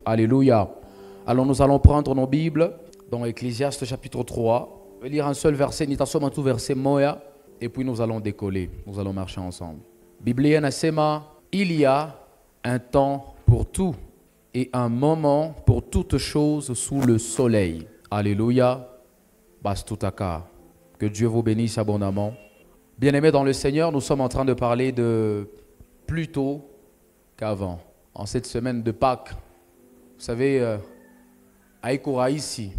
Alléluia. Alors nous allons prendre nos Bibles dans Ecclésiaste chapitre 3. Je vais lire un seul verset, tout verset moya, et puis nous allons décoller. Nous allons marcher ensemble. Biblia nasema, il y a un temps pour tout et un moment pour toutes choses sous le soleil. Alléluia. Bastutaka. Que Dieu vous bénisse abondamment. Bien-aimés dans le Seigneur, nous sommes en train de parler de plus tôt qu'avant. En cette semaine de Pâques, vous savez, à Ikora ici,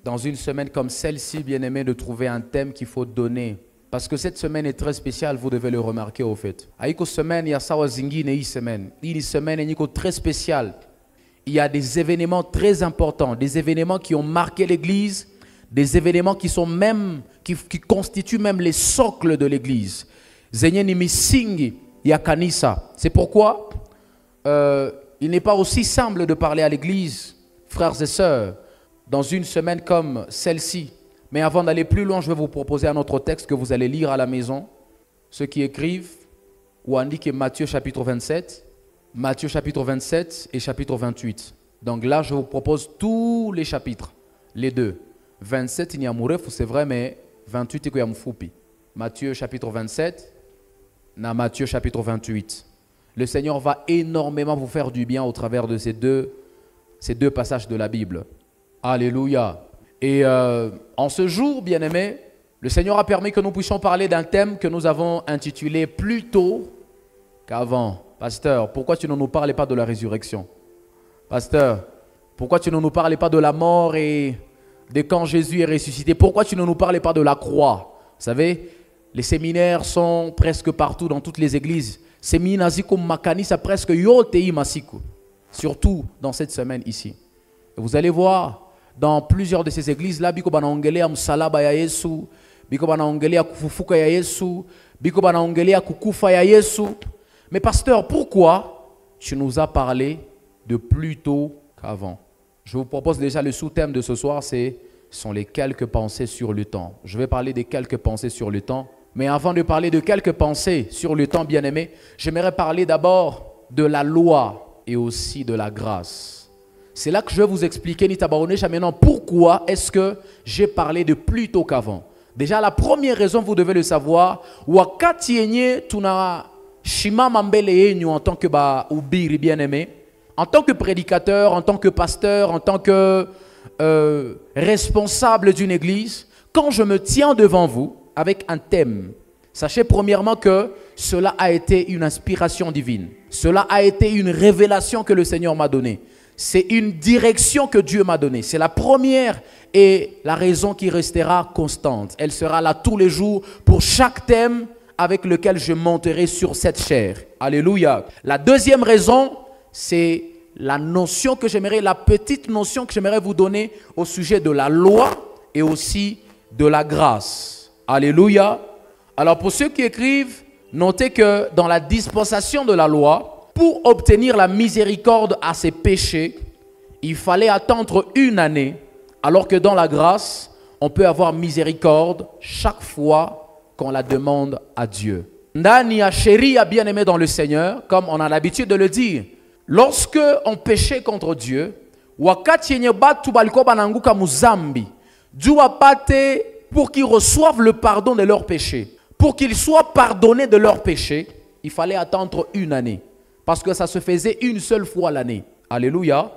dans une semaine comme celle-ci, bien-aimés, de trouver un thème qu'il faut donner. Parce que cette semaine est très spéciale, vous devez le remarquer au fait. À Iko semaine, il y a Sawazingi une semaine. Une semaine est très spéciale. Il y a des événements très importants, des événements qui ont marqué l'Église, des événements qui sont même, qui constituent même les socles de l'Église. Zenyeni misingi ya kanisa. C'est pourquoi il n'est pas aussi simple de parler à l'Église, frères et sœurs, dans une semaine comme celle-ci. Mais avant d'aller plus loin, je vais vous proposer un autre texte que vous allez lire à la maison. Ceux qui écrivent, ou indiquent Matthieu chapitre 27, Matthieu chapitre 27 et chapitre 28. Donc là, je vous propose tous les chapitres, les deux. 27, il y a Mourefu, c'est vrai, mais 28, il y a Mfoupi. Matthieu chapitre 27, na Matthieu chapitre 28. Le Seigneur va énormément vous faire du bien au travers de ces deux passages de la Bible. Alléluia. Et en ce jour, bien-aimés, le Seigneur a permis que nous puissions parler d'un thème que nous avons intitulé plus tôt qu'avant. Pasteur, pourquoi tu ne nous parlais pas de la résurrection? Pasteur, pourquoi tu ne nous parlais pas de la mort et de quand Jésus est ressuscité? Pourquoi tu ne nous parlais pas de la croix? Vous savez, les séminaires sont presque partout dans toutes les églises. Séminaziko makanisa presque yotei masiku. Surtout dans cette semaine ici. Et vous allez voir, dans plusieurs de ces églises-là, biko banaongelea msalaba ya Yesu, biko banaongelea kufufuka ya Yesu, biko banaongelea kukufa ya Yesu. Mais pasteur, pourquoi tu nous as parlé de plus tôt qu'avant? Je vous propose déjà le sous-thème de ce soir, sont les quelques pensées sur le temps. Je vais parler des quelques pensées sur le temps. Mais avant de parler de quelques pensées sur le temps, bien-aimé, j'aimerais parler d'abord de la loi et aussi de la grâce. C'est là que je vais vous expliquer, maintenant, pourquoi est-ce que j'ai parlé de plus tôt qu'avant. Déjà, la première raison, vous devez le savoir, wakati yenye tuna shima mambele yenyu en tant que ubiri bien-aimé, en tant que prédicateur, en tant que pasteur, en tant que responsable d'une église, quand je me tiens devant vous avec un thème, sachez premièrement que cela a été une inspiration divine. Cela a été une révélation que le Seigneur m'a donnée. C'est une direction que Dieu m'a donnée. C'est la première et la raison qui restera constante. Elle sera là tous les jours pour chaque thème avec lequel je monterai sur cette chair. Alléluia. La deuxième raison, c'est la notion que j'aimerais, la petite notion que j'aimerais vous donner au sujet de la loi et aussi de la grâce. Alléluia. Alors pour ceux qui écrivent, notez que dans la dispensation de la loi, pour obtenir la miséricorde à ses péchés, il fallait attendre 1 année, alors que dans la grâce, on peut avoir miséricorde chaque fois qu'on la demande à Dieu. Ndani ya sheria bien-aimé dans le Seigneur, comme on a l'habitude de le dire, lorsque on péchait contre Dieu, wakati yenye batu balikuwa bananguka muzambi, Dieu apate pour qu'ils reçoivent le pardon de leurs péchés, pour qu'ils soient pardonnés de leurs péchés, il fallait attendre 1 année. Parce que ça se faisait une seule fois l'année. Alléluia.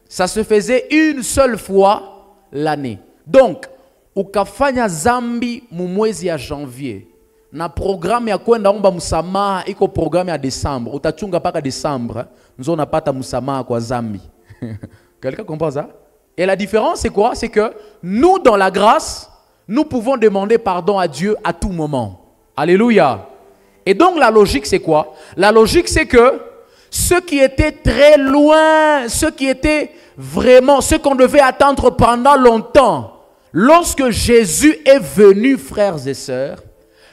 Ça se faisait une seule fois l'année. Donc, ukafanya zambi mwezi ya janvier. Na programme ya kwenda omba msamaha iko programme ya décembre. Utachunga paka décembre. Nzo napata msamaha kwa zambi. Quelqu'un comprend ça? Et la différence c'est quoi? C'est que nous dans la grâce, nous pouvons demander pardon à Dieu à tout moment. Alléluia. Et donc la logique c'est quoi? La logique c'est que ceux qui étaient très loin, ceux qui étaient vraiment, ceux qu'on devait attendre pendant longtemps, lorsque Jésus est venu, frères et sœurs,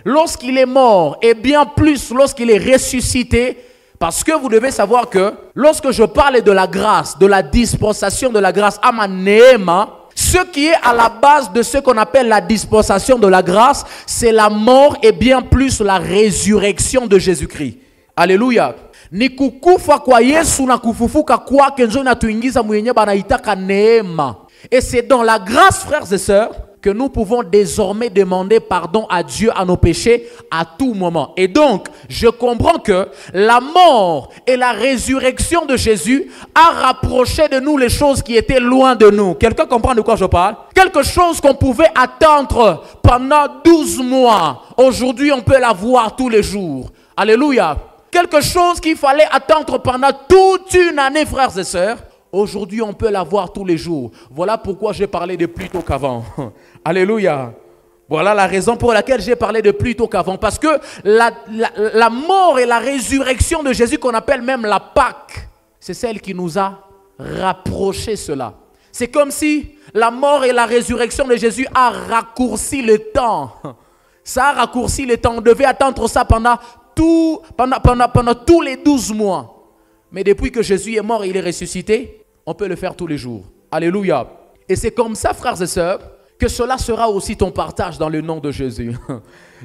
lorsqu'il est mort et bien plus lorsqu'il est ressuscité, parce que vous devez savoir que lorsque je parle de la grâce, de la dispensation de la grâce, amanéma, ce qui est à la base de ce qu'on appelle la dispensation de la grâce, c'est la mort et bien plus la résurrection de Jésus-Christ. Alléluia. Ni kukufa kwa Yesu na kufufuka kwake njo inatuingiza mwenye banaitaka neema. Et c'est dans la grâce, frères et sœurs, que nous pouvons désormais demander pardon à Dieu à nos péchés à tout moment. Et donc, je comprends que la mort et la résurrection de Jésus a rapproché de nous les choses qui étaient loin de nous. Quelqu'un comprend de quoi je parle? Quelque chose qu'on pouvait attendre pendant 12 mois. Aujourd'hui, on peut la voir tous les jours. Alléluia. Quelque chose qu'il fallait attendre pendant toute une année, frères et sœurs. Aujourd'hui, on peut la voir tous les jours. Voilà pourquoi j'ai parlé de plus tôt qu'avant. Alléluia. Voilà la raison pour laquelle j'ai parlé de plus tôt qu'avant. Parce que la mort et la résurrection de Jésus, qu'on appelle même la Pâque, c'est celle qui nous a rapproché cela. C'est comme si la mort et la résurrection de Jésus a raccourci le temps. Ça a raccourci le temps. On devait attendre ça pendant tous les 12 mois. Mais depuis que Jésus est mort et il est ressuscité, on peut le faire tous les jours. Alléluia. Et c'est comme ça, frères et sœurs, que cela sera aussi ton partage dans le nom de Jésus.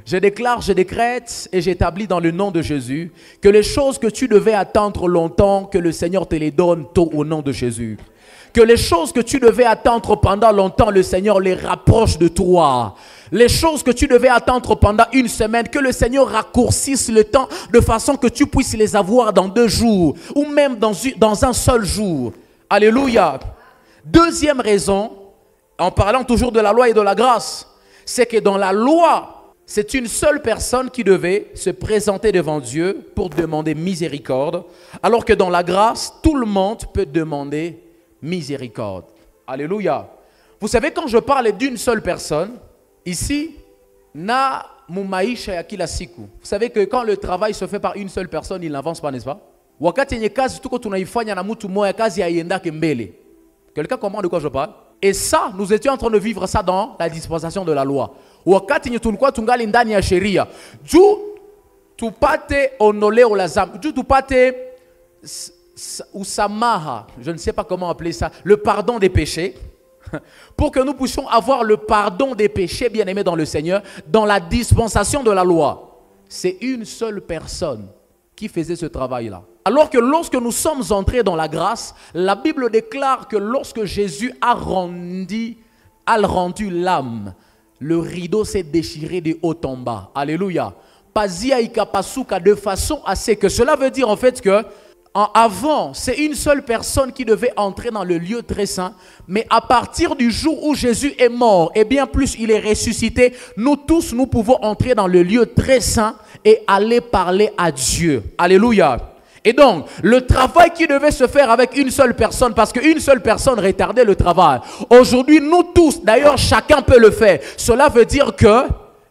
Je déclare, je décrète et j'établis dans le nom de Jésus que les choses que tu devais attendre longtemps, que le Seigneur te les donne tôt au nom de Jésus. Que les choses que tu devais attendre pendant longtemps, le Seigneur les rapproche de toi. Les choses que tu devais attendre pendant une semaine, que le Seigneur raccourcisse le temps de façon que tu puisses les avoir dans 2 jours ou même dans un seul jour. Alléluia. Deuxième raison, en parlant toujours de la loi et de la grâce, c'est que dans la loi, c'est une seule personne qui devait se présenter devant Dieu pour demander miséricorde, alors que dans la grâce, tout le monde peut demander miséricorde. Alléluia. Vous savez, quand je parle d'une seule personne, ici, na mumaisha ya kila siku. Vous savez que quand le travail se fait par une seule personne, il n'avance pas, n'est-ce pas? Wakati yenye kazi tuko tunaifanya na mtu moya, kazi haiendake mbele. Quelqu'un comprend de quoi je parle? Et ça, nous étions en train de vivre ça dans la dispensation de la loi. Wakati yenye tulikuwa tungali ndani ya sheria, juu tupate onoleo la dhambi, juu tupate usamaha, je ne sais pas comment appeler ça, le pardon des péchés. Pour que nous puissions avoir le pardon des péchés, bien-aimés dans le Seigneur, dans la dispensation de la loi. C'est une seule personne qui faisait ce travail-là. Alors que lorsque nous sommes entrés dans la grâce, la Bible déclare que lorsque Jésus a rendu l'âme, le rideau s'est déchiré de haut en bas. Alléluia. Pazia ikapasuka, de façon à ce que cela veut dire en fait que avant, c'est une seule personne qui devait entrer dans le lieu très saint. Mais à partir du jour où Jésus est mort, et bien plus il est ressuscité, nous tous, nous pouvons entrer dans le lieu très saint et aller parler à Dieu. Alléluia. Et donc, le travail qui devait se faire avec une seule personne, parce qu'une seule personne retardait le travail. Aujourd'hui, nous tous, d'ailleurs, chacun peut le faire. Cela veut dire que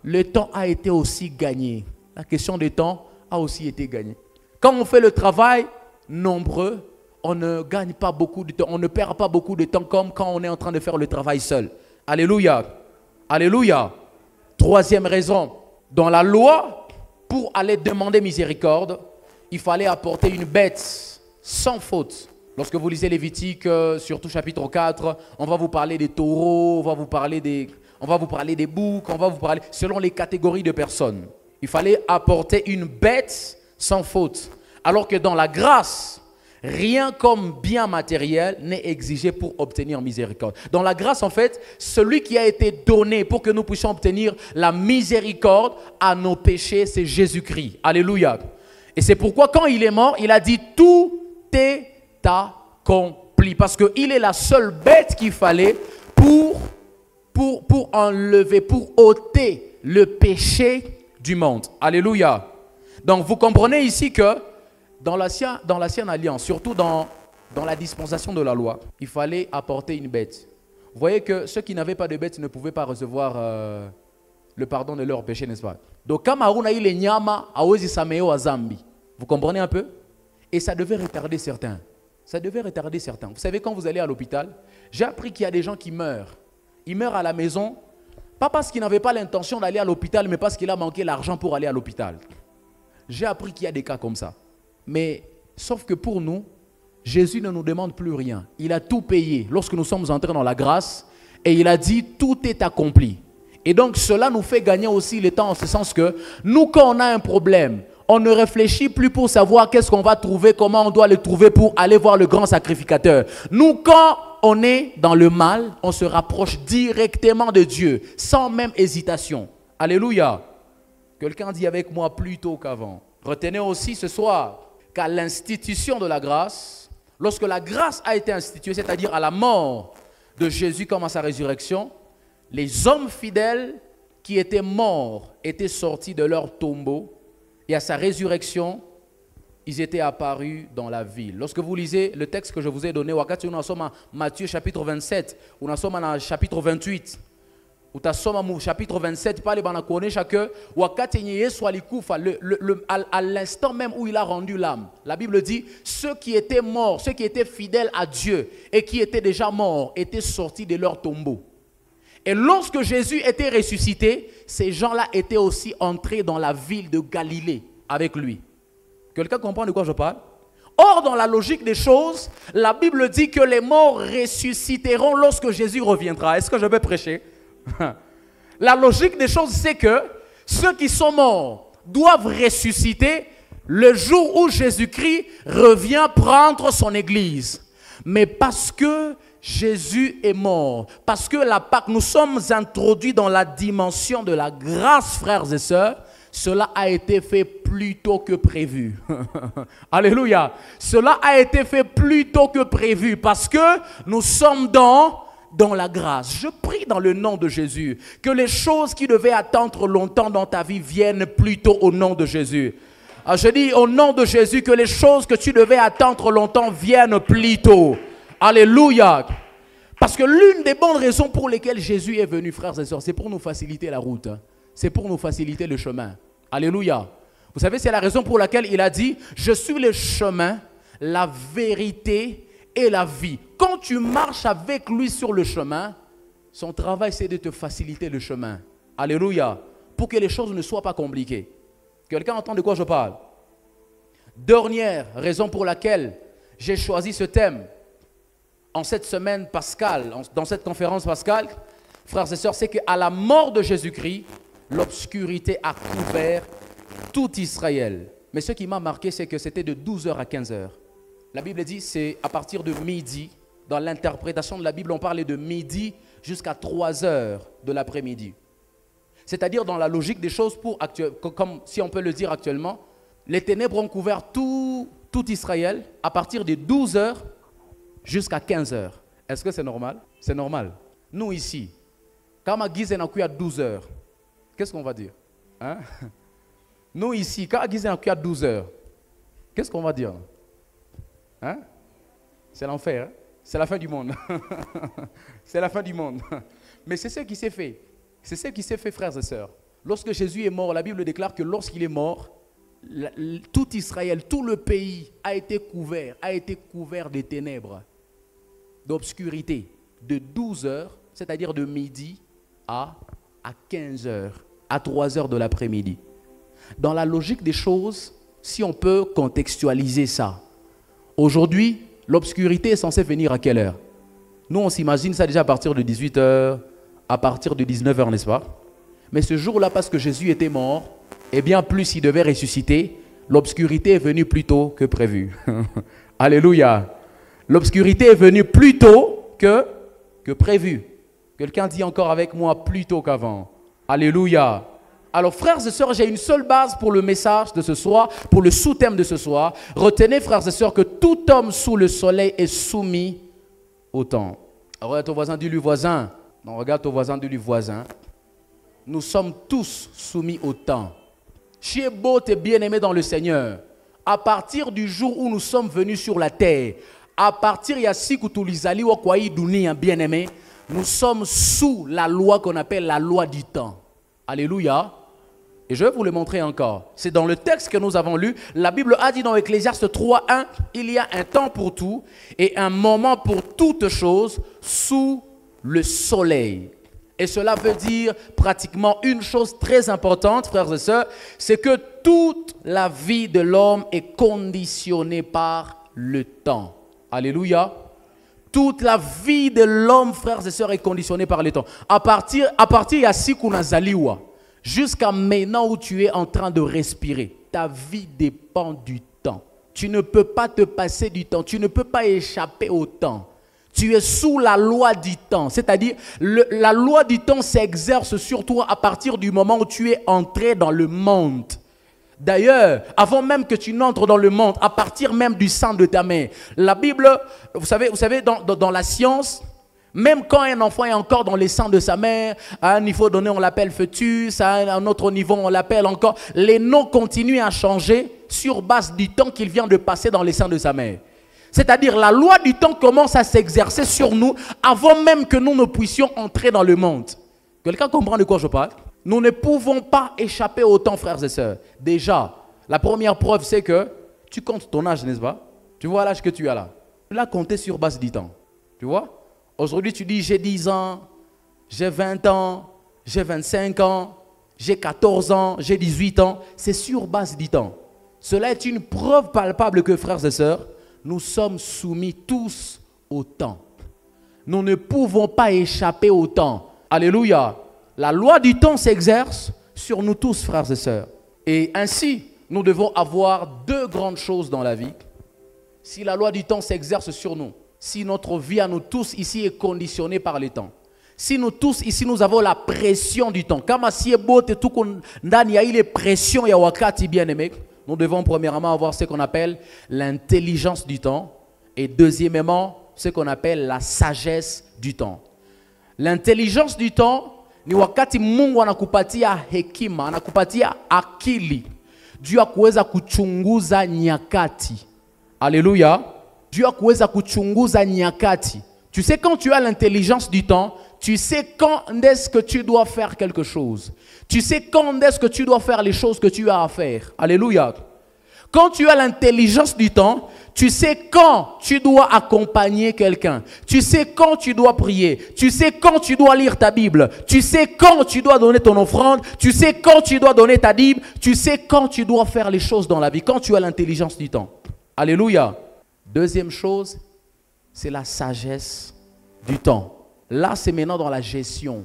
le temps a été aussi gagné. La question du temps a aussi été gagnée. Quand on fait le travail nombreux, on ne gagne pas beaucoup de temps, on ne perd pas beaucoup de temps comme quand on est en train de faire le travail seul. Alléluia. Alléluia. Troisième raison, dans la loi, pour aller demander miséricorde, il fallait apporter une bête sans faute. Lorsque vous lisez Lévitique, surtout chapitre 4, on va vous parler des taureaux, on va vous parler des boucs, on va vous parler selon les catégories de personnes. Il fallait apporter une bête sans faute. Alors que dans la grâce, rien comme bien matériel n'est exigé pour obtenir miséricorde. Dans la grâce, en fait, celui qui a été donné pour que nous puissions obtenir la miséricorde à nos péchés, c'est Jésus-Christ. Alléluia. Et c'est pourquoi quand il est mort, il a dit « Tout est accompli ». Parce qu'il est la seule bête qu'il fallait pour enlever, pour ôter le péché du monde. Alléluia. Donc vous comprenez ici que dans l'ancienne alliance, surtout dans la dispensation de la loi, il fallait apporter une bête. Vous voyez que ceux qui n'avaient pas de bête ne pouvaient pas recevoir le pardon de leurs péchés, n'est-ce pas? Donc, comme Aruna il est nyama, awezi sameo a Zambi. Vous comprenez un peu? Et ça devait retarder certains. Ça devait retarder certains. Vous savez, quand vous allez à l'hôpital, j'ai appris qu'il y a des gens qui meurent. Ils meurent à la maison, pas parce qu'ils n'avaient pas l'intention d'aller à l'hôpital, mais parce qu'il a manqué l'argent pour aller à l'hôpital. J'ai appris qu'il y a des cas comme ça. Mais, sauf que pour nous, Jésus ne nous demande plus rien. Il a tout payé lorsque nous sommes entrés dans la grâce et il a dit tout est accompli. Et donc cela nous fait gagner aussi le temps en ce sens que nous, quand on a un problème, on ne réfléchit plus pour savoir qu'est-ce qu'on va trouver, comment on doit le trouver pour aller voir le grand sacrificateur. Nous, quand on est dans le mal, on se rapproche directement de Dieu, sans même hésitation. Alléluia. Quelqu'un dit avec moi plus tôt qu'avant. Retenez aussi ce soir qu'à l'institution de la grâce, lorsque la grâce a été instituée, c'est-à-dire à la mort de Jésus comme à sa résurrection, les hommes fidèles qui étaient morts étaient sortis de leur tombeau et à sa résurrection, ils étaient apparus dans la ville. Lorsque vous lisez le texte que je vous ai donné, nous sommes à Matthieu chapitre 27, nous sommes à chapitre 28, ou au chapitre 27, à l'instant même où il a rendu l'âme, la Bible dit, ceux qui étaient morts, ceux qui étaient fidèles à Dieu et qui étaient déjà morts, étaient sortis de leur tombeau. Et lorsque Jésus était ressuscité, ces gens-là étaient aussi entrés dans la ville de Galilée avec lui. Quelqu'un comprend de quoi je parle? Or, dans la logique des choses, la Bible dit que les morts ressusciteront lorsque Jésus reviendra. Est-ce que je vais prêcher? La logique des choses, c'est que ceux qui sont morts doivent ressusciter le jour où Jésus-Christ revient prendre son église. Mais parce que Jésus est mort, parce que nous sommes introduits dans la dimension de la grâce, frères et sœurs, cela a été fait plus tôt que prévu. Alléluia. Cela a été fait plus tôt que prévu parce que nous sommes dans la grâce. Je prie dans le nom de Jésus que les choses qui devaient attendre longtemps dans ta vie viennent plus tôt au nom de Jésus. Je dis au nom de Jésus que les choses que tu devais attendre longtemps viennent plus tôt. Alléluia. Parce que l'une des bonnes raisons pour lesquelles Jésus est venu, frères et sœurs, c'est pour nous faciliter la route. C'est pour nous faciliter le chemin. Alléluia. Vous savez, c'est la raison pour laquelle il a dit, je suis le chemin, la vérité et la vie. Quand tu marches avec lui sur le chemin, son travail c'est de te faciliter le chemin. Alléluia. Pour que les choses ne soient pas compliquées. Quelqu'un entend de quoi je parle? Dernière raison pour laquelle j'ai choisi ce thème en cette semaine pascale, dans cette conférence pascale, frères et sœurs, c'est qu'à la mort de Jésus-Christ, l'obscurité a couvert tout Israël. Mais ce qui m'a marqué, c'est que c'était de 12h à 15h. La Bible dit c'est à partir de midi. Dans l'interprétation de la Bible, on parlait de midi jusqu'à 3h de l'après-midi. C'est-à-dire dans la logique des choses, comme si on peut le dire actuellement, les ténèbres ont couvert tout Israël à partir de 12h jusqu'à 15h. Est-ce que c'est normal? C'est normal. Nous ici, quand ma guise est à 12h, qu'est-ce qu'on va dire? Hein? Nous ici, quand ma guise est à 12h, qu'est-ce qu'on va dire? Hein? C'est l'enfer. Hein? C'est la fin du monde. C'est la fin du monde. Mais c'est ce qui s'est fait. C'est ce qui s'est fait, frères et sœurs. Lorsque Jésus est mort, la Bible déclare que lorsqu'il est mort, tout Israël, tout le pays a été couvert des ténèbres, d'obscurité, de 12h, c'est-à-dire de midi à 15h, à 3h de l'après-midi. Dans la logique des choses, si on peut contextualiser ça, aujourd'hui, l'obscurité est censée venir à quelle heure? Nous, on s'imagine ça déjà à partir de 18h, à partir de 19h, n'est-ce pas? Mais ce jour-là, parce que Jésus était mort, et bien plus il devait ressusciter, l'obscurité est venue plus tôt que prévu. Alléluia. L'obscurité est venue plus tôt que prévu. Quelqu'un dit encore avec moi plus tôt qu'avant. Alléluia. Alors frères et sœurs, j'ai une seule base pour le message de ce soir, pour le sous-thème de ce soir. Retenez frères et sœurs que tout homme sous le soleil est soumis au temps. Alors, regarde ton voisin, dis-lui voisin. Non, regarde ton voisin, dis-lui voisin. Nous sommes tous soumis au temps. Chiebo, t'es bien-aimé dans le Seigneur. À partir du jour où nous sommes venus sur la terre, à partir de bien-aimé, nous sommes sous la loi qu'on appelle la loi du temps. Alléluia. Et je vais vous le montrer encore. C'est dans le texte que nous avons lu. La Bible a dit dans Ecclésiaste 3:1, il y a un temps pour tout et un moment pour toutes choses sous le soleil. Et cela veut dire pratiquement une chose très importante, frères et sœurs, c'est que toute la vie de l'homme est conditionnée par le temps. Alléluia. Toute la vie de l'homme, frères et sœurs, est conditionnée par le temps. À partir de Sikunazaliwa, jusqu'à maintenant où tu es en train de respirer. ta vie dépend du temps. Tu ne peux pas te passer du temps. Tu ne peux pas échapper au temps. Tu es sous la loi du temps. C'est-à-dire, la loi du temps s'exerce sur toi à partir du moment où tu es entré dans le monde. D'ailleurs, avant même que tu n'entres dans le monde, à partir même du sang de ta mère, la Bible, vous savez dans la science, même quand un enfant est encore dans les sangs de sa mère, à un niveau donné on l'appelle fœtus, à un autre niveau on l'appelle encore, les noms continuent à changer sur base du temps qu'il vient de passer dans les sangs de sa mère. C'est-à-dire la loi du temps commence à s'exercer sur nous avant même que nous ne puissions entrer dans le monde. Quelqu'un comprend de quoi je parle? Nous ne pouvons pas échapper au temps, frères et sœurs. Déjà, la première preuve, c'est que tu comptes ton âge, n'est-ce pas? Tu vois l'âge que tu as là. Tu l'as compté sur base du temps. Tu vois? Aujourd'hui, tu dis j'ai 10 ans, j'ai 20 ans, j'ai 25 ans, j'ai 14 ans, j'ai 18 ans. C'est sur base du temps. Cela est une preuve palpable que, frères et sœurs, nous sommes soumis tous au temps. Nous ne pouvons pas échapper au temps. Alléluia. La loi du temps s'exerce sur nous tous, frères et sœurs. Et ainsi, nous devons avoir deux grandes choses dans la vie. Si la loi du temps s'exerce sur nous, si notre vie à nous tous ici est conditionnée par le temps, si nous tous ici nous avons la pression du temps, comme si il y a les pressions, nous devons premièrement avoir ce qu'on appelle l'intelligence du temps et deuxièmement ce qu'on appelle la sagesse du temps. L'intelligence du temps ni wakati Mungu anakupatia hekima, anakupatia akili juu ya kuweza kuchunguza nyakati. Alléluia. Juu ya kuweza kuchunguza nyakati. Tu sais, quand tu as l'intelligence du temps, tu sais quand est-ce que tu dois faire quelque chose. Tu sais quand est-ce que tu dois faire les choses que tu as à faire. Alléluia. Quand tu as l'intelligence du temps, tu sais quand tu dois accompagner quelqu'un. Tu sais quand tu dois prier. Tu sais quand tu dois lire ta Bible. Tu sais quand tu dois donner ton offrande. Tu sais quand tu dois donner ta dîme. Tu sais quand tu dois faire les choses dans la vie. Quand tu as l'intelligence du temps. Alléluia. Deuxième chose, c'est la sagesse du temps. Là, c'est maintenant dans la gestion.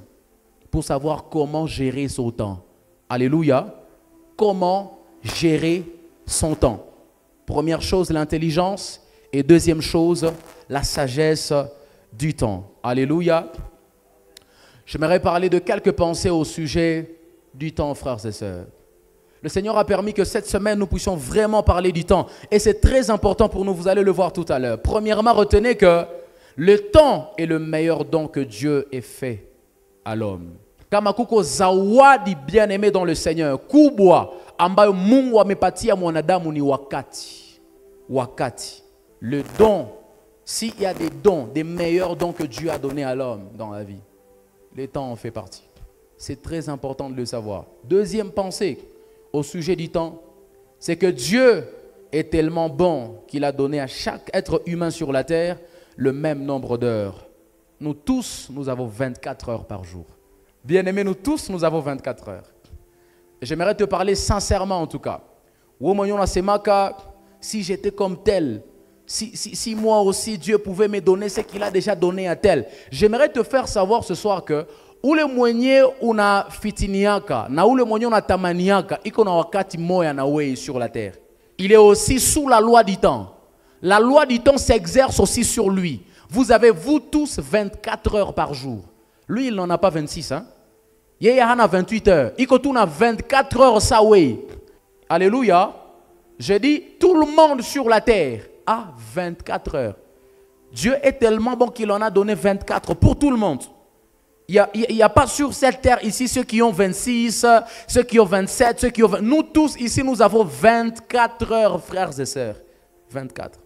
Pour savoir comment gérer son temps. Alléluia. Comment gérer son temps. Première chose, l'intelligence. Et deuxième chose, la sagesse du temps. Alléluia. J'aimerais parler de quelques pensées au sujet du temps, frères et sœurs. Le Seigneur a permis que cette semaine, nous puissions vraiment parler du temps. Et c'est très important pour nous, vous allez le voir tout à l'heure. Premièrement, retenez que le temps est le meilleur don que Dieu ait fait à l'homme. Kama kuko zawadi bien-aimé dans le Seigneur, kubwa ambayo Mungu amepatia mwanadamu ni wakati. Wakati. Le don, s'il y a des dons, des meilleurs dons que Dieu a donnés à l'homme dans la vie, le temps en fait partie. C'est très important de le savoir. Deuxième pensée au sujet du temps, c'est que Dieu est tellement bon qu'il a donné à chaque être humain sur la terre le même nombre d'heures. Nous tous, nous avons 24 heures par jour. Bien-aimés, nous tous, nous avons 24 heures. J'aimerais te parler sincèrement en tout cas. Si j'étais comme tel, si moi aussi Dieu pouvait me donner ce qu'il a déjà donné à tel, j'aimerais te faire savoir ce soir que ule mwenye una fitiniaka na ule mwenye una tamaniaka iko na wakati moya na wewe sur la terre. Il est aussi sous la loi du temps. La loi du temps s'exerce aussi sur lui. Vous avez vous tous 24 heures par jour. Lui, il n'en a pas 26. Hein? Il y a 28 heures. Il a 24 heures ça way. Alléluia. Je dis, tout le monde sur la terre a 24 heures. Dieu est tellement bon qu'il en a donné 24 pour tout le monde. Il n'y a pas sur cette terre ici ceux qui ont 26, ceux qui ont 27, ceux qui ont 20. Nous tous ici, nous avons 24 heures, frères et sœurs. 24.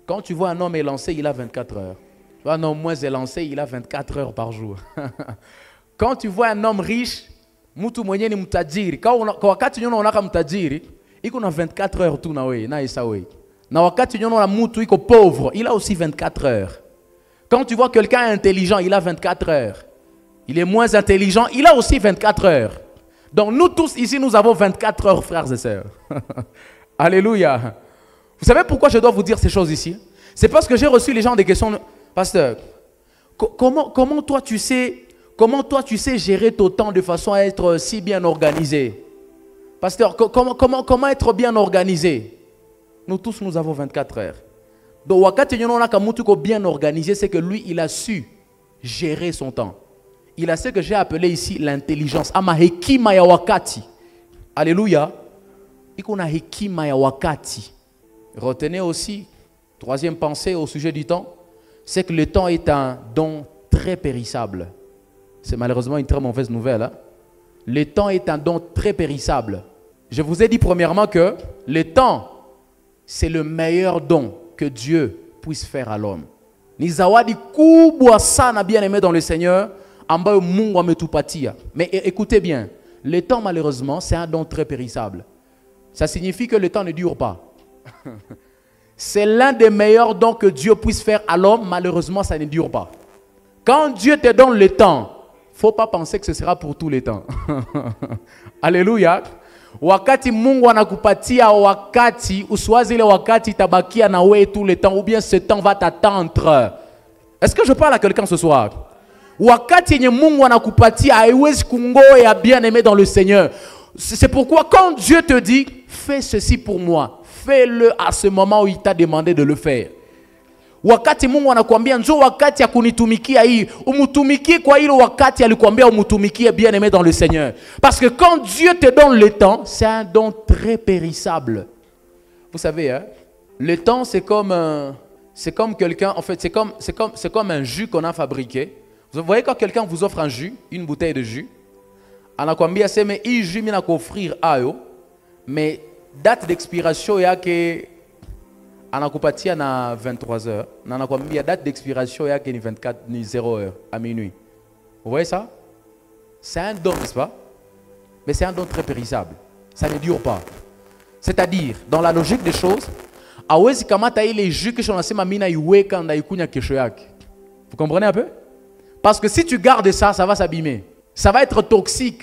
Quand tu vois un homme élancé, il a 24 heures. Tu vois un homme moins élancé, il a 24 heures par jour. Quand tu vois un homme riche, mtu mwenye ni mtajiri. Wakati nyono unaka mtajiri, iko na 24 heures tu na we, na isa we. Na wakati nyono na mtu iko pauvre, il a aussi 24 heures. Quand tu vois quelqu'un intelligent, il a 24 heures. Il est moins intelligent, il a aussi 24 heures. Donc nous tous ici, nous avons 24 heures, frères et sœurs. Alléluia. Vous savez pourquoi je dois vous dire ces choses ici? C'est parce que j'ai reçu les gens des questions. Pasteur, comment toi tu sais gérer ton temps de façon à être si bien organisé? Pasteur, comment être bien organisé? Nous tous, nous avons 24 heures. Donc, wakati on a bien organisé, c'est que lui, il a su gérer son temps. Il a ce que j'ai appelé ici l'intelligence. Ama hekima ya wakati. Alléluia. Iko na hekima ya wakati. Retenez aussi, troisième pensée au sujet du temps, c'est que le temps est un don très périssable. C'est malheureusement une très mauvaise nouvelle. Hein? Le temps est un don très périssable. Je vous ai dit premièrement que le temps, c'est le meilleur don que Dieu puisse faire à l'homme. Ni zawadi kubwa sana bien aimé dans le Seigneur, ambayo Mungu ametupatia. Mais écoutez bien, le temps malheureusement, c'est un don très périssable. Ça signifie que le temps ne dure pas. C'est l'un des meilleurs dons que Dieu puisse faire à l'homme, malheureusement ça ne dure pas. Quand Dieu te donne le temps, il ne faut pas penser que ce sera pour tout le temps. Alléluia. Wakati Mungu anakupatia wakati, usiwazi ile wakati tabakia na wewe tout le temps, ou bien ce temps va t'attendre. Est-ce que je parle à quelqu'un ce soir? Wakati yenye Mungu anakupatia haiwezi kungoya bien aimé dans le Seigneur. C'est pourquoi quand Dieu te dit, fais ceci pour moi, fais-le à ce moment où il t'a demandé de le faire. Wakati Mungu anakuambia njoo wakati ya kunitumikia hii, umutumikie kwa hilo wakati alikuambia umutumikie bien aimé dans le Seigneur. Parce que quand Dieu te donne le temps, c'est un don très périssable. Vous savez, hein, le temps c'est comme quelqu'un, en fait c'est comme un jus qu'on a fabriqué. Vous voyez quand quelqu'un vous offre un jus, une bouteille de jus, anakuambia sema hii jus mimi nakuoffrir ayo, mais date d'expiration yake anakupatia na 23h, na anakuambia date d'expiration yake ni 0h à minuit. Vous voyez ça? C'est un don, n'est-ce pas? Mais c'est un don très périssable. Ça ne dure pas. C'est-à-dire, dans la logique des choses, hawezi kamata ile jus kisha unasema mimi naiweka ndaikunya kesho yake. Vous comprenez un peu? Parce que si tu gardes ça, ça va s'abîmer. Ça va être toxique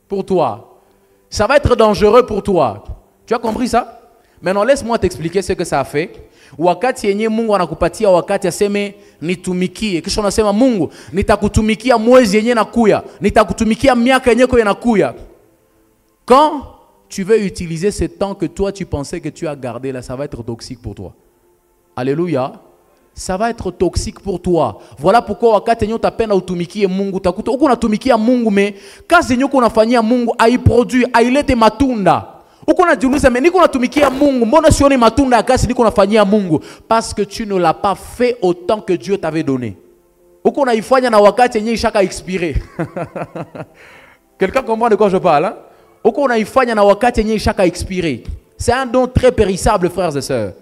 pour toi. Ça va être dangereux pour toi. Tu as compris ça? Maintenant, laisse-moi t'expliquer ce que ça a fait. Wakati yenye Mungu anakupatia wakati aseme nitumikie. Kisha unasema Mungu, nitakutumikia mwezi yenye nakuya. Nitakutumikia miaka yenye ko nakuya. Quand tu veux utiliser ce temps que toi tu pensais que tu as gardé là, ça va être toxique pour toi. Alléluia. Ça va être toxique pour toi. Voilà pourquoi wakati yenye utapenda utumikie Mungu, utakuta uko unatumikia Mungu mais kazi yenye uko unafanyia Mungu haiproduit, hailete matunda. Uko unajiuliza mais niko natumikia Mungu, mbona sioni matunda ya kazi niko nafanyia Mungu? Parce que tu ne l'as pas fait autant que Dieu t'avait donné. Uko unaifanya na wakati yenye ishaka expiré. Quelqu'un comprend de quoi je parle? Hein? Uko unaifanya na wakati yenye ishaka expiré. C'est un don très périssable, frères et sœurs.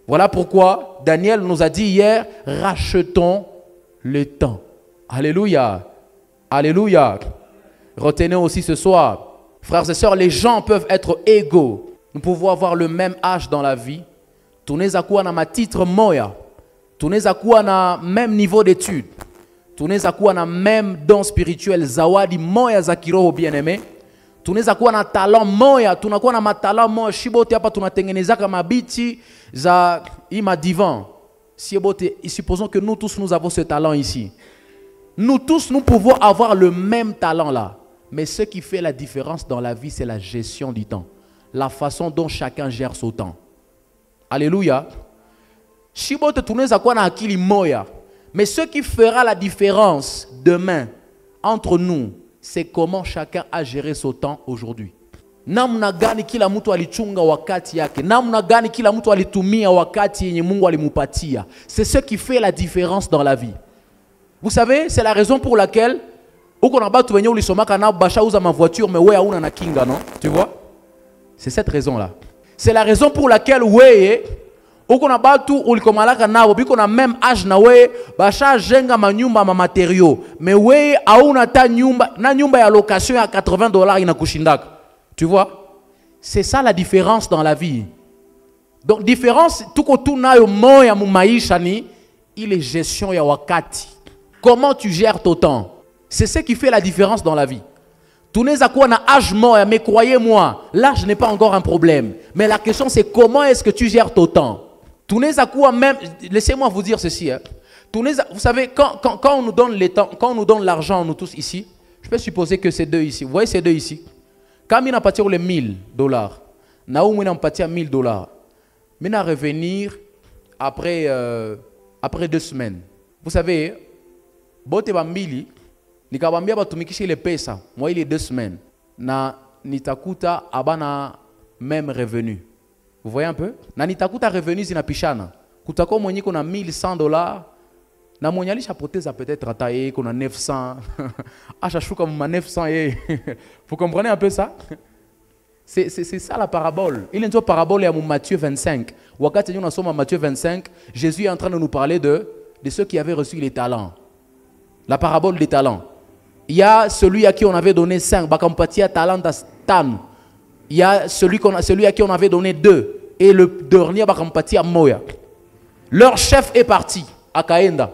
Voilà pourquoi Daniel nous a dit hier, rachetons le temps. Alléluia. Alléluia. Retenez aussi ce soir, frères et sœurs, les gens peuvent être égaux. Nous pouvons avoir le même âge dans la vie. Tunaweza kuwa na matitre moya. Tunaweza kuwa na même niveau d'études. Tunaweza kuwa na même don spirituel, zawadi moya za kiroho bien-aimé. Tunaweza kuwa na talent moya, tunakuwa na matalent moya. Shibote hapa tunatengenezaka mabiti za ima divan. Supposons que nous tous nous avons ce talent ici. Nous tous nous pouvons avoir le même talent là. Mais ce qui fait la différence dans la vie, c'est la gestion du temps. La façon dont chacun gère son temps. Alléluia. Shibote tunaweza kuwa na akili moya. Mais ce qui fera la différence demain entre nous, c'est comment chacun a géré son temps aujourd'hui. Namna gani kila mtu alichunga wakati yake. Namna gani kila mtu alitumia wakati yenye Mungu alimupatia. C'est ce qui fait la différence dans la vie. Vous savez, c'est la raison pour laquelle uko na batu wenye ulisomaka na basha uza ma voiture mais wewe hauna na kinga, non? Tu vois? C'est cette raison-là. C'est la raison pour laquelle wewe uko na batu ulikomalaka nabo biko na même âge na wewe basha jenga manyumba ma matériaux mais wewe hauna ta nyumba na nyumba ya location ya $80 inakushindaka. Tu vois? C'est ça la différence dans la vie. Donc différence tuko tu nayo moya mu maisha ni ile gestion ya wakati. Comment tu gères ton temps? C'est ce qui fait la différence dans la vie. Tunaweza kuwa na âge moya, mais croyez-moi, l'âge n'est pas encore un problème. Mais la question c'est comment est-ce que tu gères ton temps? Tunaweza kuwa même, laissez-moi vous dire ceci. Hein. Vous savez, quand on nous donne les temps, quand on nous donne l'argent, nous tous ici, je peux supposer que ces deux ici, vous voyez ces deux ici, Quand il n'a pas les $1000, Naoum n'a pas $1000. Mais il va revenir après 2 semaines. Vous savez, bote bambili, nikabambia batumikishe ile pesa, moi il est 2 semaines. Na nitakuta abana même revenu. Vous voyez un peu? Na nitakuta revenu zinapishana. Kutako mwenye kuna $1100, na mwenye alishapoteza peut-être ataye kuna 900. Ashashuka mwa 900 ye. Vous comprenez un peu ça? C'est ça la parabole. Il y a une parabole à Matthieu 25. Wakati nous sommes à Matthieu 25, Jésus est en train de nous parler de ceux qui avaient reçu les talents. La parabole des talents. Il y a celui à qui on avait donné 5, bakampatia talent tan. Il y a celui à qui on avait donné 2 et le dernier bakampatia moya. Leur chef est parti à Kaenda.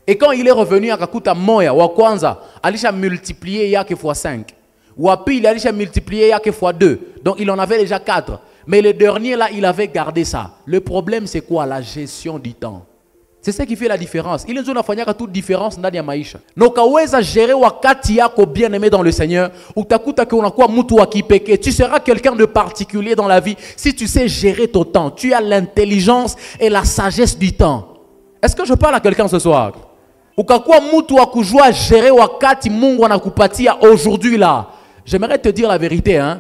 Et quand il est revenu à Kakuta moya, wa kwanza, alisha multiplié yake fois 5. Wapi il a multiplié yake fois 2. Donc il en avait déjà 4. Mais le dernier là, il avait gardé ça. Le problème c'est quoi? La gestion du temps. C'est ça qui fait la différence. Il y a toute différence dans la maisha. Donc kaweza gérer wakati yako bien aimé dans le Seigneur. Utakuta que unakuwa mtu wa kipekee. Tu seras quelqu'un de particulier dans la vie si tu sais gérer ton temps. Tu as l'intelligence et la sagesse du temps. Est-ce que je parle à quelqu'un ce soir? Ukakuwa mtu wa kujua gérer wakati Mungu anakupatia aujourd'hui là. J'aimerais te dire la vérité, hein.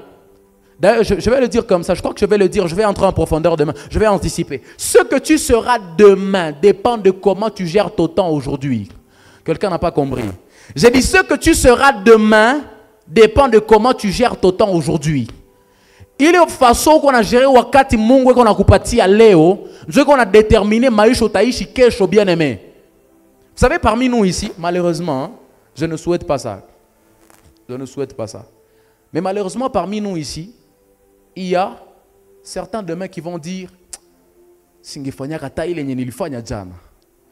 D'ailleurs, je vais le dire comme ça. Je crois que je vais le dire. Je vais entrer en profondeur demain. Je vais anticiper. Ce que tu seras demain dépend de comment tu gères ton temps aujourd'hui. Quelqu'un n'a pas compris. J'ai dit ce que tu seras demain dépend de comment tu gères ton temps aujourd'hui. Il est une façon qu'on a géré wakati Mungu qu'on a coupati à Léo. Je qu'on a déterminé maïcho taïchi kesho bien aimé. Vous savez, parmi nous ici, malheureusement, hein, je ne souhaite pas ça. Je ne souhaite pas ça. Mais malheureusement, parmi nous ici, il y a certains demain qui vont dire il y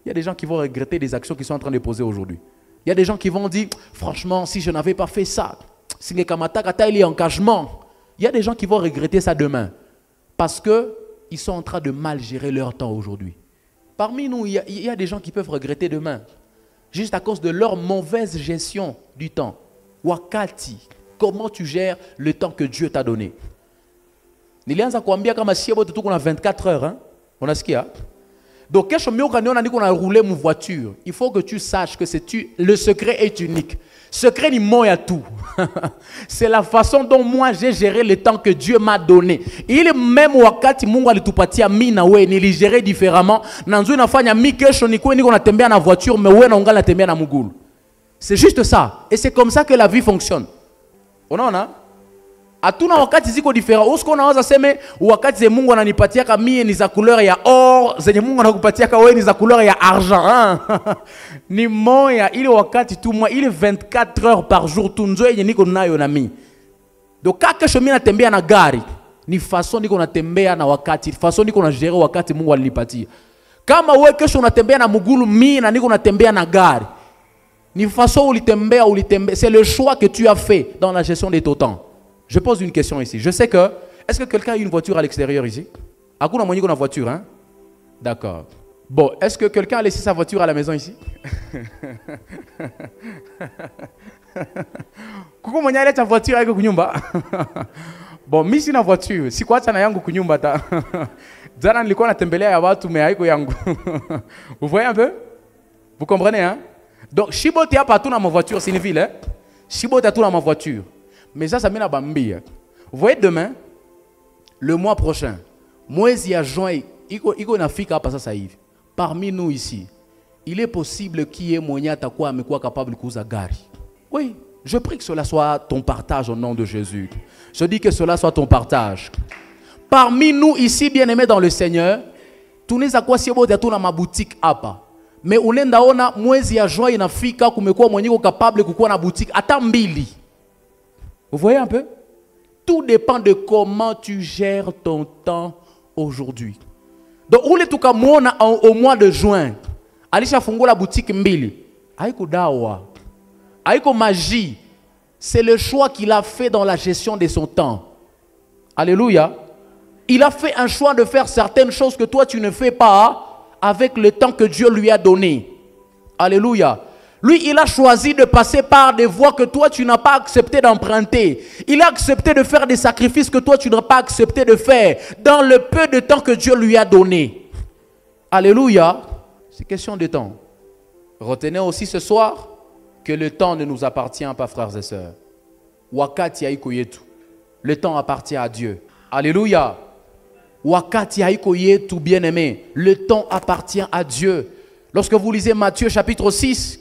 a des gens qui vont regretter des actions qu'ils sont en train de poser aujourd'hui. Il y a des gens qui vont dire franchement, si je n'avais pas fait ça, il y a des gens qui vont regretter ça demain parce qu'ils sont en train de mal gérer leur temps aujourd'hui. Parmi nous, il y a des gens qui peuvent regretter demain juste à cause de leur mauvaise gestion du temps. Wakati, comment tu gères le temps que Dieu t'a donné? Nilianza kuambia kama sio bote tu kuna 24 heures, hein? Unasikia? Donc kesho mimi ukaniona niko na rouler mon voiture. Il faut que tu saches que le secret est unique. Secret ni moya tout. C'est la façon dont moi j'ai géré le temps que Dieu m'a donné. Il est même wakati Mungu alitupatia mimi na wewe niligérer différemment. Nanzo inafanya mimi kesho niko natembea na voiture mais wewe na ungali natembea na mugulu. C'est juste ça. Et c'est comme ça que la vie fonctionne. Unaona? Hatuna wakati ziko different. Usko unaweza sema wakati ze Mungu ananipatia kama mie ni za couleur ya or, zenye Mungu anakupatia kama wewe ni za couleur ya argent. Ni moya ile wakati tu moi ile 24 heures par jour tu nzo yenye niko nayo na mimi. Donc kaka mimi natembea na gari, ni façon niko natembea na wakati, façon niko na gérer wakati Mungu alinipatia. Kama wewe kesho unatembea na mugulu mimi na niko natembea na gari. Ni façon ulitembea. C'est le choix que tu as fait dans la gestion de ton temps. Je pose une question ici. Je sais que... Est-ce que quelqu'un a une voiture à l'extérieur ici? Akuna moni kona voiture, hein? D'accord. Bon, est-ce que quelqu'un a laissé sa voiture à la maison ici? Kuku mwenye aleta voiture avec kunyumba? Bon, mimi sina voiture. Sikuacha na yangu kunyumba ta. Jana nilikuwa natembelea ya watu mais haiko yangu. Vous voyez un peu? Vous comprenez, hein? Donc, Shibote a pas tout dans ma voiture, c'est une ville, hein? Shibote a tout dans ma voiture. Mais ça mène à Bambi. Vous voyez demain, le mois prochain, mwezi ya juin, iko na fika hapa sasa hivi. Parmi nous ici, il est possible qu'il y ait moyen atakuwa amekuwa capable de kuuza gari. Oui, je prie que cela soit ton partage au nom de Jésus. Je dis que cela soit ton partage. Parmi nous ici, bien-aimés dans le Seigneur, tunaweza kuwa sio bote tu na maboutique hapa. Mais unenda ona mwezi ya juin inafika kumekuwa mwenye capable kukuwa na boutique hata mbili. Vous voyez un peu? Tout dépend de comment tu gères ton temps aujourd'hui. Donc, où est tout comme au mois de juin, Alisha fungo la boutique mbili. Haiko dawa. Haiko magie. C'est le choix qu'il a fait dans la gestion de son temps. Alléluia. Il a fait un choix de faire certaines choses que toi tu ne fais pas avec le temps que Dieu lui a donné. Alléluia. Lui, il a choisi de passer par des voies que toi, tu n'as pas accepté d'emprunter. Il a accepté de faire des sacrifices que toi, tu n'as pas accepté de faire dans le peu de temps que Dieu lui a donné. Alléluia. C'est question de temps. Retenez aussi ce soir que le temps ne nous appartient pas, frères et sœurs. Wakati haiko yetu. Le temps appartient à Dieu. Alléluia. Wakati haiko yetu, bien-aimé. Le temps appartient à Dieu. Lorsque vous lisez Matthieu chapitre 6,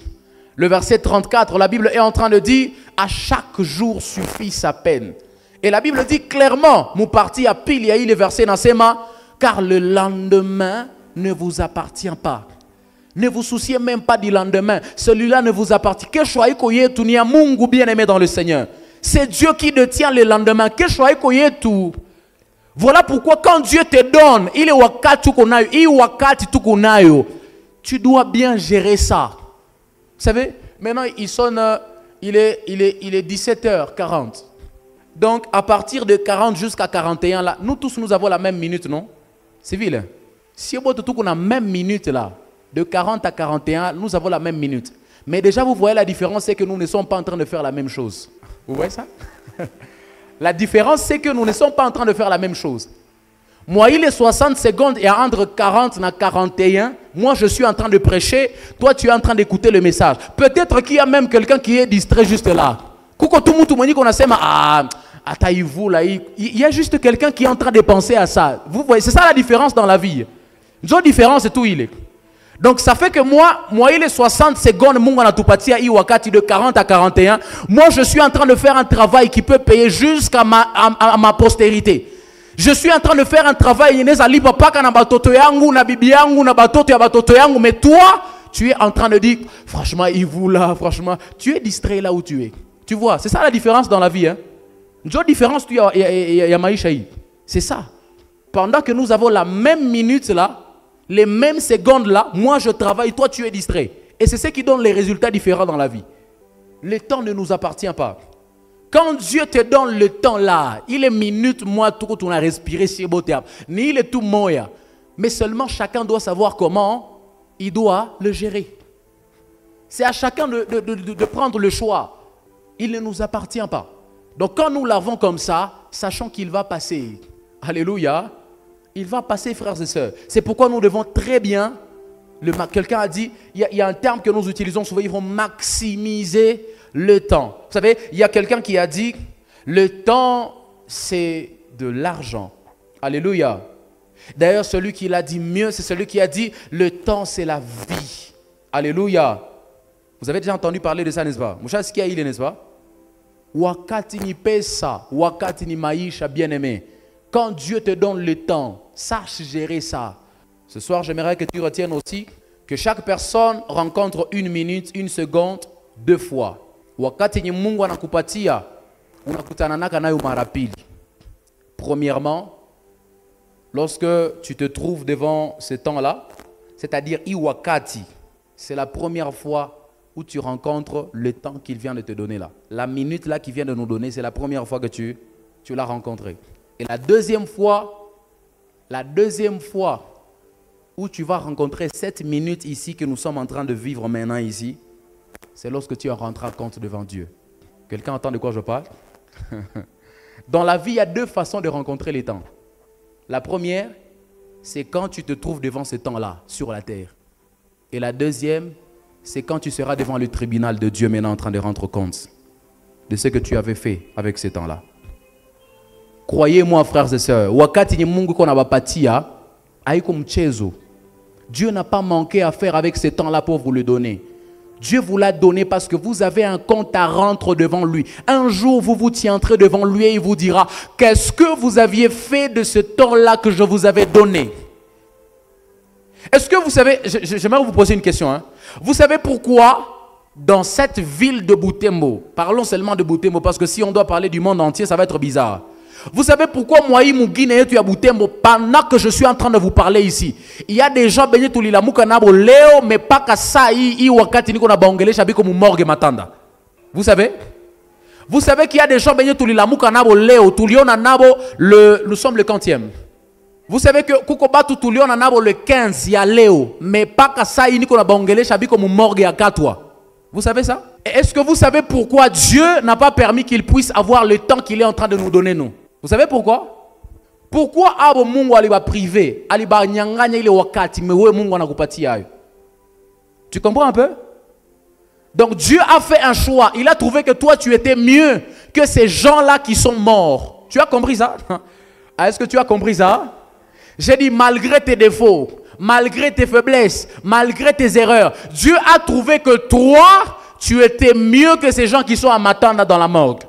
le verset 34, la Bible est en train de dire « À chaque jour suffit sa peine ». Et la Bible dit clairement, mon parti a pile, il y a eu le verset dans ses mains, car le lendemain ne vous appartient pas. Ne vous souciez même pas du lendemain. Celui-là ne vous appartient. Que choix koye tu ni Mungu bien-aimé dans le Seigneur. C'est Dieu qui détient le lendemain. Que choix koye tu. Voilà pourquoi quand Dieu te donne, il est wakati kunayo, il wakati tu kunayo. Tu dois bien gérer ça. Vous savez, maintenant il sonne, il est 17h40. Donc à partir de 40 jusqu'à 41 là, nous tous nous avons la même minute, non? C'est vilain. Si on a la même minute là, de 40 à 41, nous avons la même minute. Mais déjà vous voyez la différence, c'est que nous ne sommes pas en train de faire la même chose. Vous voyez ça? La différence, c'est que nous ne sommes pas en train de faire la même chose. Moi, il est 60 secondes et entre 40 et 41, moi, je suis en train de prêcher. Toi, tu es en train d'écouter le message. Peut-être qu'il y a même quelqu'un qui est distrait juste là. Il y a juste quelqu'un qui est en train de penser à ça. Vous voyez, c'est ça la différence dans la vie. Une différence, c'est tout il est. Donc ça fait que moi il est 60 secondes, de 40 à 41. Moi, je suis en train de faire un travail qui peut payer jusqu'à ma postérité. Je suis en train de faire un travail, mais toi, tu es en train de dire, franchement, il vous là, franchement, tu es distrait là où tu es. Tu vois, c'est ça la différence dans la vie. Hein? Une différence, c'est ça. Pendant que nous avons la même minute là, les mêmes secondes là, moi je travaille, toi tu es distrait. Et c'est ce qui donne les résultats différents dans la vie. Le temps ne nous appartient pas. Quand Dieu te donne le temps là, il est minute, moi, tout on a respiré, c'est beau terme. Ni il est tout moya. Mais seulement chacun doit savoir comment il doit le gérer. C'est à chacun de prendre le choix. Il ne nous appartient pas. Donc quand nous l'avons comme ça, sachant qu'il va passer. Alléluia. Il va passer, frères et sœurs. C'est pourquoi nous devons très bien, quelqu'un a dit, il y a un terme que nous utilisons souvent, ils vont maximiser le temps. Vous savez, il y a quelqu'un qui a dit, le temps, c'est de l'argent. Alléluia. D'ailleurs, celui qui l'a dit mieux, c'est celui qui a dit, le temps, c'est la vie. Alléluia. Vous avez déjà entendu parler de ça, n'est-ce pas? Moucha, ce qu'il y a, n'est-ce pas? Wakati ni pesa, wakati ni maisha, bien-aimé. Quand Dieu te donne le temps, sache gérer ça. Ce soir, j'aimerais que tu retiennes aussi que chaque personne rencontre une minute, une seconde, 2 fois. Wakati ni Mungu anakupatia, unakutana nayo mara pili. Premièrement, lorsque tu te trouves devant ce temps-là, c'est-à-dire iwakati, c'est la première fois où tu rencontres le temps qu'il vient de te donner là. La minute là qu'il vient de nous donner, c'est la première fois que tu l'as rencontré. Et la deuxième fois où tu vas rencontrer cette minute ici que nous sommes en train de vivre maintenant ici, c'est lorsque tu en rendras compte devant Dieu. Quelqu'un entend de quoi je parle? Dans la vie, il y a 2 façons de rencontrer les temps. La première, c'est quand tu te trouves devant ce temps-là, sur la terre. Et la deuxième, c'est quand tu seras devant le tribunal de Dieu maintenant en train de rendre compte de ce que tu avais fait avec ce temps-là. Croyez-moi, frères et sœurs, wakati ni Mungu kona bapatia, haiko mchezo. Dieu n'a pas manqué à faire avec ce temps-là pour vous le donner. Dieu vous l'a donné parce que vous avez un compte à rendre devant lui. Un jour, vous vous tiendrez devant lui et il vous dira, qu'est-ce que vous aviez fait de ce temps-là que je vous avais donné? Est-ce que vous savez, j'aimerais vous poser une question. Hein? Vous savez pourquoi dans cette ville de Butembo, parlons seulement de Butembo parce que si on doit parler du monde entier, ça va être bizarre. Vous savez pourquoi moi, pendant que je suis en train de vous parler ici, il y a des gens qui sont Léo, mais pas qu'à ça, vous savez? Vous savez qu'il y a des gens qui sont Léo, nous sommes le 40e. Vous savez que Kukobatu le 15, il y a Léo, mais pas qu'à ça, il y a morgue à 4. Vous savez ça? Est-ce que vous savez pourquoi Dieu n'a pas permis qu'il puisse avoir le temps qu'il est en train de nous donner, nous? Vous savez pourquoi? Pourquoi abo Mungu aliba privé, aliba nyanganya ile wakati, mais wewe Mungu anakupatia hayo? Tu comprends un peu? Donc Dieu a fait un choix. Il a trouvé que toi tu étais mieux que ces gens-là qui sont morts. Tu as compris ça? Est-ce que tu as compris ça? J'ai dit malgré tes défauts, malgré tes faiblesses, malgré tes erreurs, Dieu a trouvé que toi, tu étais mieux que ces gens qui sont à Matanda dans la morgue.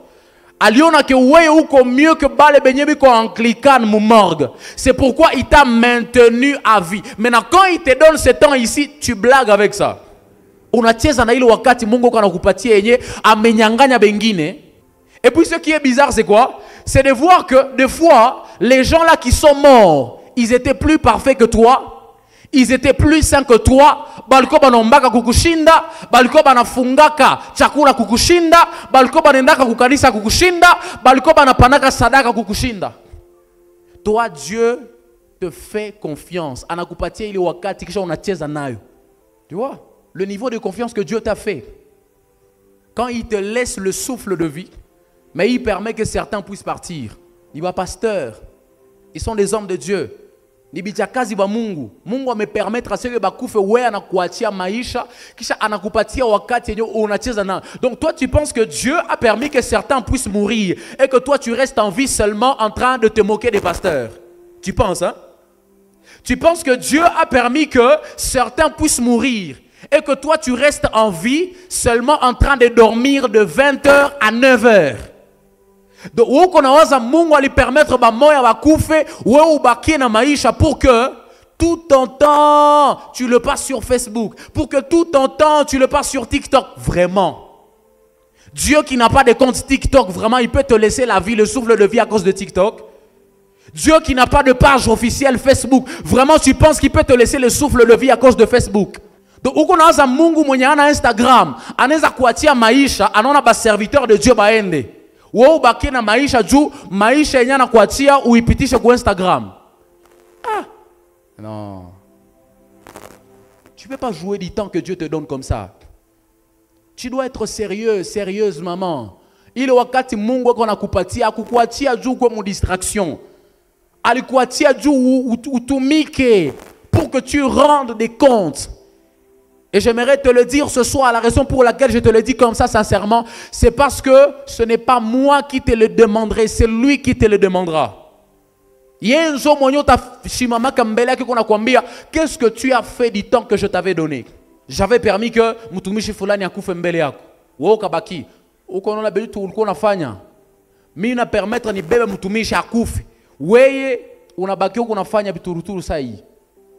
Aliona que ouais ou mieux que bale benyemi ko anglican mu morgue. C'est pourquoi il t'a maintenu à vie. Maintenant quand il te donne ce temps ici, tu blagues avec ça. Unacheza na ile wakati Mungu anakupatia yenye amenyanganya bengine. Et puis ce qui est bizarre c'est quoi? C'est de voir que des fois les gens là qui sont morts, ils étaient plus parfaits que toi. Ils étaient plus sains que toi. Baliko banombaka kukushinda, baliko banafungaka chakula kukushinda, baliko banendaka kukanisa kukushinda, baliko banapanaka sadaka kukushinda. Toi Dieu te fait confiance. Anakupatia ile wakati kisha unacheza nayo. Tu vois? Le niveau de confiance que Dieu t'a fait. Quand il te laisse le souffle de vie, mais il permet que certains puissent partir. Il va pasteur. Ils sont des hommes de Dieu. Nibichakazi ba Mungu. Mungu amepermettre à ce que bakufe we anakuachia maisha kisha anakupatia wakati yenye unacheza na. Donc toi tu penses que Dieu a permis que certains puissent mourir et que toi tu restes en vie seulement en train de te moquer des pasteurs. Tu penses hein? Tu penses que Dieu a permis que certains puissent mourir et que toi tu restes en vie seulement en train de dormir de 20h à 9h. Donc, Mungu alipermettre bamoya bakufe wewe ubakie na maisha pour que tout ton temps tu le passes sur Facebook, pour que tout ton temps tu le passes sur TikTok. Vraiment. Dieu qui n'a pas de compte TikTok, vraiment, il peut te laisser la vie, le souffle de vie à cause de TikTok. Dieu qui n'a pas de page officielle Facebook, vraiment, tu penses qu'il peut te laisser le souffle de vie à cause de Facebook. Donc, ukonaza Mungu mwenye ana Instagram, anaweza kuatia maisha, anaona ba serviteur de Dieu baende. Wewe ubaki na maisha juu maisha yenye anakuachia uipitishe kwa Instagram. Ah. Non. Tu ne peux pas jouer du temps que Dieu te donne comme ça. Tu dois être sérieux, sérieuse maman. Ile wakati Mungu ako nakupatia akukuachia juu kwa mu distraction. Alikuachia juu utumike pour que tu rendes des comptes. Et j'aimerais te le dire ce soir, la raison pour laquelle je te le dis comme ça sincèrement, c'est parce que ce n'est pas moi qui te le demanderai, c'est lui qui te le demandera. Qu'est-ce que tu as fait du temps que je t'avais donné? J'avais permis que mutumishi fulani akufe mbele yako. Wewe ukabaki. Uko unaona bitu ulikuwa unafanya. Mimi na permettre ni bebe mutumishi akufe. Wewe unabaki uko unafanya bituruturu saa hii.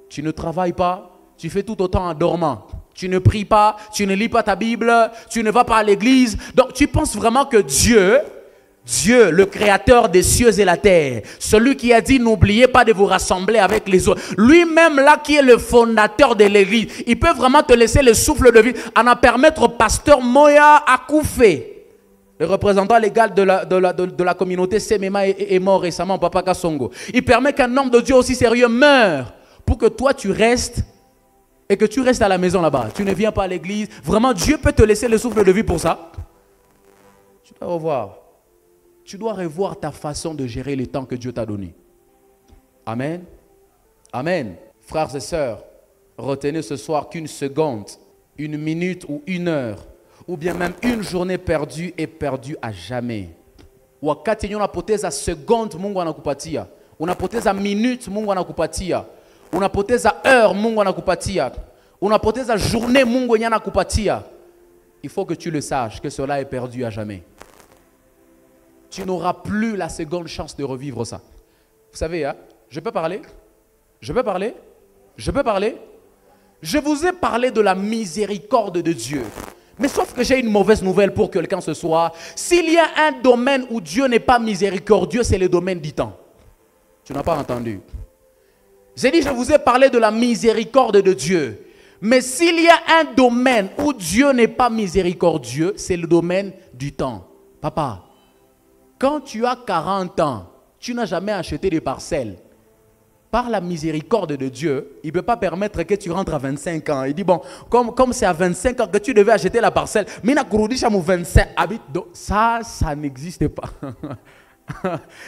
Tu ne travailles pas, tu fais tout autant en dormant. Tu ne pries pas, tu ne lis pas ta Bible, tu ne vas pas à l'église. Donc tu penses vraiment que Dieu, le créateur des cieux et la terre, celui qui a dit n'oubliez pas de vous rassembler avec les autres, lui-même là qui est le fondateur de l'église, il peut vraiment te laisser le souffle de vie, en permettre au pasteur Moya Akoufe, le représentant légal de la communauté Semema est mort récemment, Papa Kassongo. Il permet qu'un homme de Dieu aussi sérieux meure pour que toi tu restes et que tu restes à la maison là-bas. Tu ne viens pas à l'église. Vraiment, Dieu peut te laisser le souffle de vie pour ça. Tu dois revoir. Tu dois revoir ta façon de gérer le temps que Dieu t'a donné. Amen. Amen. Frères et sœurs, retenez ce soir qu'une seconde, une minute ou une heure, ou bien même une journée perdue est perdue à jamais. Wakati unapoteza seconde Mungu anakupatia. Unapoteza minute Mungu anakupatia. Unapoteza heure Mungu anakupatia. Unapoteza journée Mungu anakupatia. Il faut que tu le saches que cela est perdu à jamais. Tu n'auras plus la seconde chance de revivre ça. Vous savez, hein? Je peux parler? Je peux parler? Je peux parler? Je vous ai parlé de la miséricorde de Dieu. Mais sauf que j'ai une mauvaise nouvelle pour quelqu'un ce soir. S'il y a un domaine où Dieu n'est pas miséricordieux, c'est le domaine du temps. Tu n'as pas entendu? J'ai dit, je vous ai parlé de la miséricorde de Dieu. Mais s'il y a un domaine où Dieu n'est pas miséricordieux, c'est le domaine du temps. Papa, quand tu as 40 ans, tu n'as jamais acheté des parcelles. par la miséricorde de Dieu, il ne peut pas permettre que tu rentres à 25 ans. Il dit, bon, comme c'est à 25 ans que tu devais acheter la parcelle, mais 25 habite. Ça n'existe pas.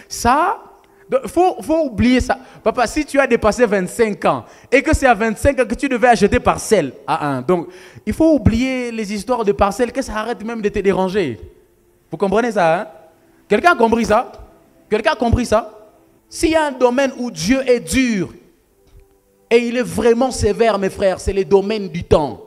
Ça, il faut oublier ça. Papa, si tu as dépassé 25 ans et que c'est à 25 ans que tu devais acheter parcelle, donc il faut oublier les histoires de parcelles, que ça arrête même de te déranger. Vous comprenez ça, hein? Quelqu'un a compris ça? Quelqu'un a compris ça? S'il y a un domaine où Dieu est dur et il est vraiment sévère, mes frères, c'est le domaine du temps.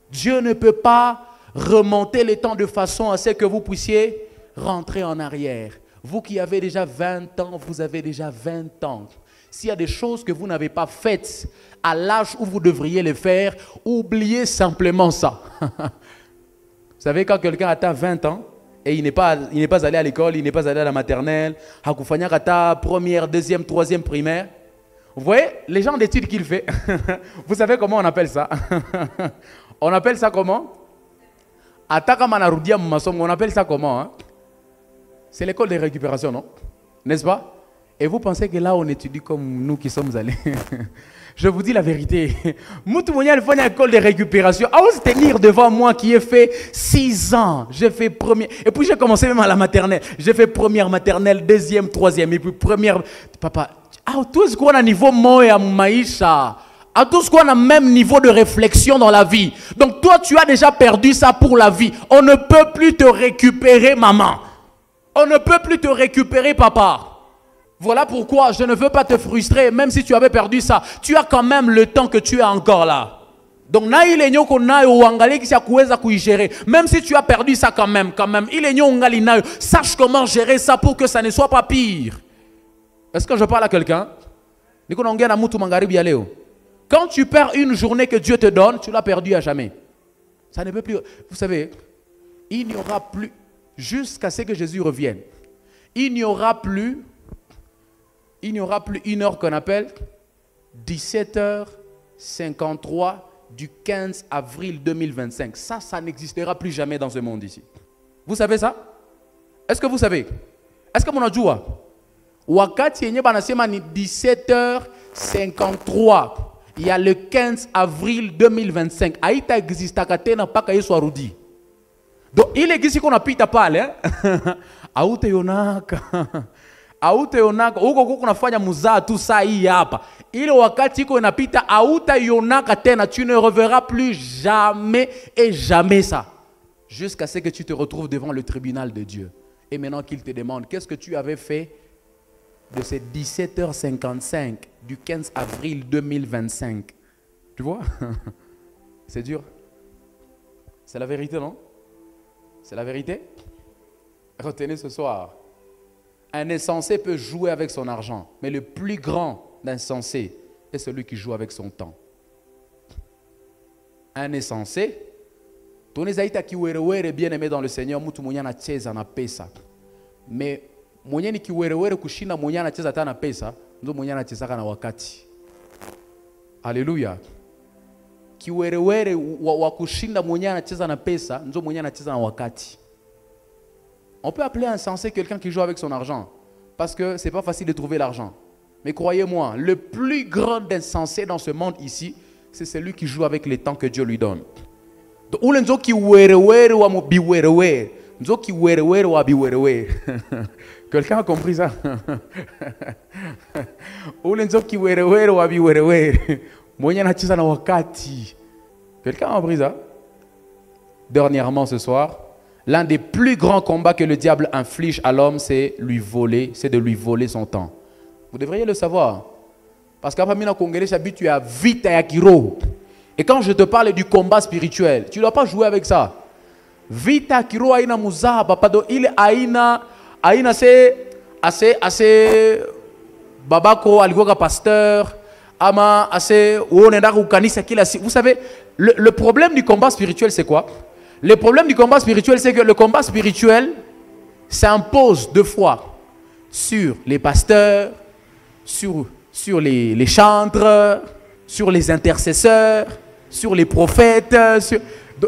Dieu ne peut pas remonter les temps de façon à ce que vous puissiez rentrer en arrière. Vous qui avez déjà 20 ans, vous avez déjà 20 ans. S'il y a des choses que vous n'avez pas faites à l'âge où vous devriez les faire, oubliez simplement ça. Vous savez, quand quelqu'un atteint 20 ans, et il n'est pas allé à l'école, il n'est pas allé à la maternelle, Hakufanya Kata, première, deuxième, troisième primaire. Vous voyez, les gens d'études qu'il fait, vous savez comment on appelle ça? On appelle ça comment? On appelle ça comment, hein? C'est l'école de récupération, non? N'est-ce pas? Et vous pensez que là, on étudie comme nous qui sommes allés? Je vous dis la vérité. Moutoumonia, il faut une école de récupération. À se tenir devant moi qui ai fait 6 ans. J'ai fait première. Et puis j'ai commencé même à la maternelle. J'ai fait première maternelle, deuxième, troisième. Et puis première. Papa, tout ce qu'on a niveau moya maïcha. À tout ce qu'on a même niveau de réflexion dans la vie. Donc toi, tu as déjà perdu ça pour la vie. On ne peut plus te récupérer, maman. On ne peut plus te récupérer, papa. Voilà pourquoi je ne veux pas te frustrer, même si tu avais perdu ça. Tu as quand même le temps que tu es encore là. Donc, même si tu as perdu ça quand même. Sache comment gérer ça pour que ça ne soit pas pire. Est-ce que je parle à quelqu'un? Quand tu perds une journée que Dieu te donne, tu l'as perdue à jamais. Ça ne peut plus. Vous savez, il n'y aura plus, jusqu'à ce que Jésus revienne, il n'y aura plus une heure qu'on appelle 17h53 du 15 avril 2025. Ça n'existera plus jamais dans ce monde ici. Vous savez ça? Est-ce que vous savez? Est-ce que mon adjoua? Wakati yenye banasema ni 17h53. Il y a le 15 avril 2025. Aïta exista katena paka Yesu arudi. Donc il existe qu'on a pita pale, hein? Aoute yonaka. Aute yonaka, huko kuko nafanya muzaa tu saa hii hapa. Ile wakati iko inapita auta yonaka tena, tu ne reverras plus jamais et jamais ça. Jusqu'à ce que tu te retrouves devant le tribunal de Dieu. Et maintenant qu'il te demande, qu'est-ce que tu avais fait de ces 17h55 du 15 avril 2025? Tu vois? C'est dur. C'est la vérité, non? C'est la vérité? Retenez ce soir. Un insensé peut jouer avec son argent, mais le plus grand insensé est celui qui joue avec son temps. Un insensé, ton ezaïta ki werewere bien aimé dans le Seigneur, mutu mwenye na cheza na pesa. Mais mwenye ni ki werewere kushinda mwenye na cheza ta na pesa, ndo mwenye na cheza na wakati. Alléluia. Ki werewere wa kushinda mwenye na cheza na pesa, ndo mwenye na cheza na wakati. On peut appeler insensé quelqu'un qui joue avec son argent. Parce que ce n'est pas facile de trouver l'argent. Mais croyez-moi, le plus grand insensé dans ce monde ici, c'est celui qui joue avec les temps que Dieu lui donne. Quelqu'un a compris ça? Quelqu'un a compris ça? Dernièrement ce soir, l'un des plus grands combats que le diable inflige à l'homme, c'est de lui voler son temps. Vous devriez le savoir. Parce qu'après, tu as vite à Kiro. Et quand je te parle du combat spirituel, tu ne dois pas jouer avec ça. Vita Kiro aina muzaha papado il aina assez babako alikoka pasteur ama assez onenda kukanisa kila. Vous savez, le problème du combat spirituel c'est quoi? Le problème du combat spirituel, c'est que le combat spirituel s'impose deux fois sur les pasteurs, sur les chantres, sur les intercesseurs, sur les prophètes.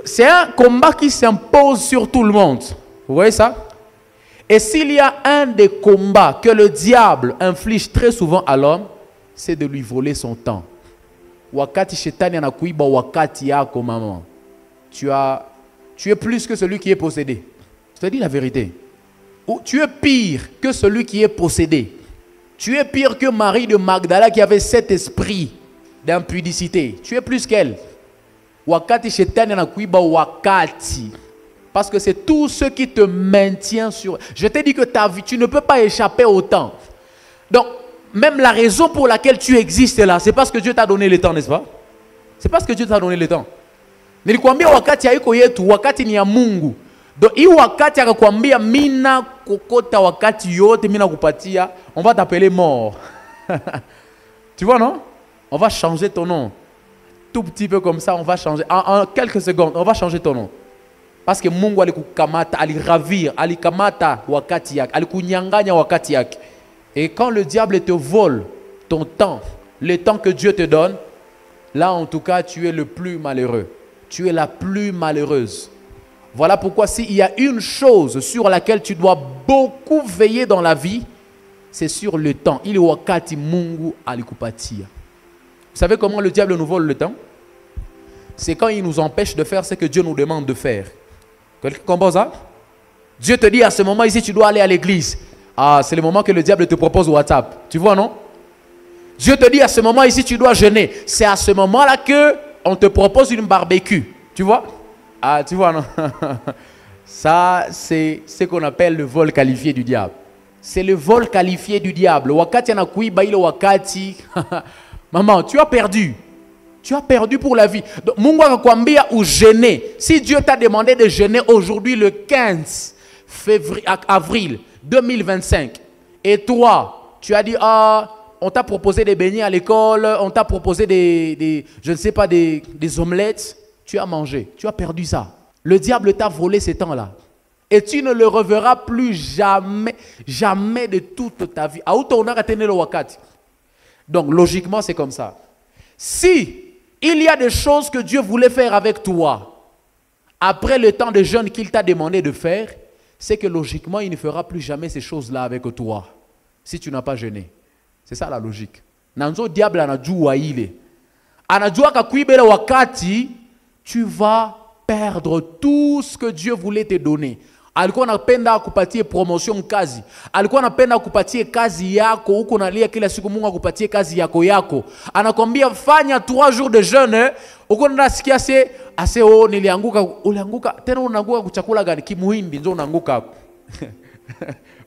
C'est un combat qui s'impose sur tout le monde. Vous voyez ça? Et s'il y a un des combats que le diable inflige très souvent à l'homme, c'est de lui voler son temps. Wakati shetani anakuiba wakati yako maman. Tu es plus que celui qui est possédé. Je te dis la vérité. Ou tu es pire que celui qui est possédé. Tu es pire que Marie de Magdala qui avait cet esprit d'impudicité. Tu es plus qu'elle. Wakati shetani anakuiba wakati. Parce que c'est tout ce qui te maintient sur... Je t'ai dit que ta vie, tu ne peux pas échapper au temps. Donc, même la raison pour laquelle tu existes là, c'est parce que Dieu t'a donné le temps, n'est-ce pas? C'est parce que Dieu t'a donné le temps. Nilikwambia wakati haiko yetu, wakati ni ya Mungu. Donc, hii wakati akakwambia mina kokota wakati yote mina kupatia, on va t'appeler mort. Tu vois, non? On va changer ton nom. Tout petit peu comme ça, on va changer. En quelques secondes, on va changer ton nom. Parce que Mungu alikukamata, aliravir, alikamata wakati yake, alikunyanganya wakati yake. Et quand le diable te vole ton temps, le temps que Dieu te donne, là en tout cas tu es le plus malheureux. Tu es la plus malheureuse. Voilà pourquoi s'il y a une chose sur laquelle tu dois beaucoup veiller dans la vie, c'est sur le temps. Il est wakati Mungu alikupatia. Vous savez comment le diable nous vole le temps? C'est quand il nous empêche de faire ce que Dieu nous demande de faire. Quelqu'un comprend ça? Dieu te dit à ce moment ici, tu dois aller à l'église. Ah, c'est le moment que le diable te propose WhatsApp. Tu vois, non? Dieu te dit à ce moment ici, tu dois jeûner. C'est à ce moment-là qu'on te propose une barbecue. Tu vois? Ah, tu vois, non? Ça, c'est ce qu'on appelle le vol qualifié du diable. C'est le vol qualifié du diable. Wakati anakuiba ile wakati. Maman, tu as perdu. Tu as perdu pour la vie. Donc, Mungu akakwambia ou jeûner. Si Dieu t'a demandé de jeûner aujourd'hui le 15 avril 2025, et toi, tu as dit, ah, on t'a proposé des beignets à l'école, on t'a proposé je ne sais pas, des omelettes, tu as mangé, tu as perdu ça. Le diable t'a volé ces temps-là. Et tu ne le reverras plus jamais, jamais de toute ta vie. Donc, logiquement, c'est comme ça. Si il y a des choses que Dieu voulait faire avec toi, après le temps de jeûne qu'il t'a demandé de faire, c'est que logiquement, il ne fera plus jamais ces choses-là avec toi, si tu n'as pas jeûné. C'est ça la logique. Nanzo diable anajua ile. Anajua kakuibele wakati, tu vas perdre tout ce que Dieu voulait te donner. Alikuwa anapenda kupatie promotion kazi. Alikuwa anapenda kupatie kazi yako, huko nalia kila siku Mungu akupatie kazi yako. Anakwambia fanya 3 jours de jeûne, huko nasikia ase nilianguka, ulianguka tena unaanguka kuchakula gani? Kimuhindi ndio unaanguka hapo.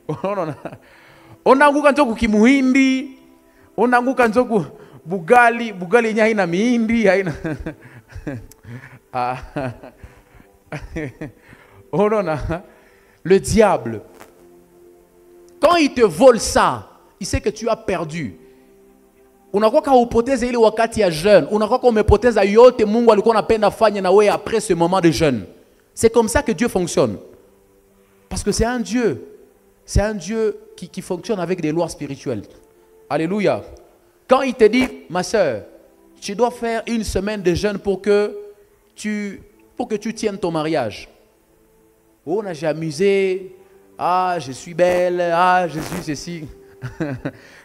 Unaona? Unaanguka ndio kimuhindi, unaanguka ndio bugali yenyewe haina mihindi, haina. Unaona? Le diable, quand il te vole ça, il sait que tu as perdu. Unakuwa ka upoteza ile wakati ya jeûne, unakuwa ka umepoteza yote Mungu alikuwa anapenda fanya na wewe après ce moment de jeûne. C'est comme ça que Dieu fonctionne. Parce que c'est un Dieu qui fonctionne avec des lois spirituelles. Alléluia. Quand il te dit, ma soeur, tu dois faire 1 semaine de jeûne pour que tu tiennes ton mariage. Oh, j'ai amusé. Ah, je suis belle. Ah, je suis ceci.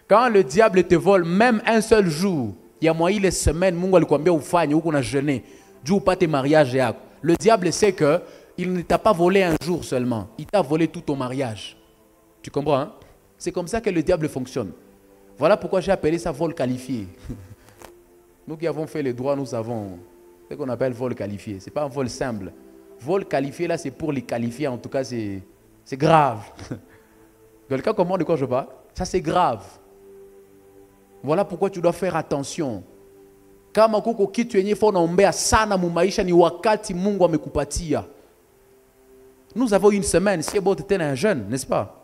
Quand le diable te vole même un seul jour, il y a moyen les semaines, Mungu alikwambia ufanye huko na jeûner, juu upate mariage yako. Le diable sait que il ne t'a pas volé un jour seulement, il t'a volé tout ton mariage. Tu comprends, hein? C'est comme ça que le diable fonctionne. Voilà pourquoi j'ai appelé ça vol qualifié. Nous qui avons fait les droits, nous savons ce qu'on appelle vol qualifié. Ce n'est pas un vol simple. Vol qualifié, là, c'est pour les qualifier. En tout cas, c'est grave. Quelqu'un comprend de quoi je parle? Ça, c'est grave. Voilà pourquoi tu dois faire attention. Kama kuko kitu yenye fo naombea sana mu maisha ni wakati Mungu amekupatia. Nous avons 1 semaine, si bon t'es un jeune, n'est-ce pas?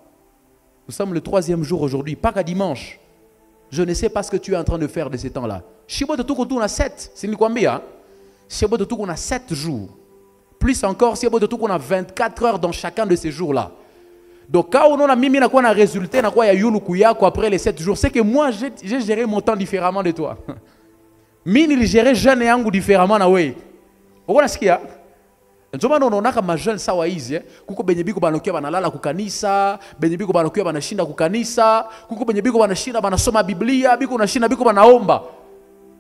Nous sommes le 3e jour aujourd'hui, pas qu'à dimanche. Je ne sais pas ce que tu es en train de faire de ces temps-là. Shibo te tuko tuna 7, c'est nikwambia. Shibo te tuko na 7 jours. Plus encore, Shibo te tuko na 24 heures dans chacun de ces jours-là. Donc quand on a mis un résultat, après les 7 jours, c'est que moi j'ai géré mon temps différemment de toi. Mine il gérait jeune et angu différemment na we. Vous voyez ce qu'il y a? Njomano unaonaka majeune sawa hizi kuko benye biko banokia banalala kukanisa, benye biko banokia banashinda kukanisa, kuko benye biko banashinda banasoma Biblia, biko nashinda biko banaomba.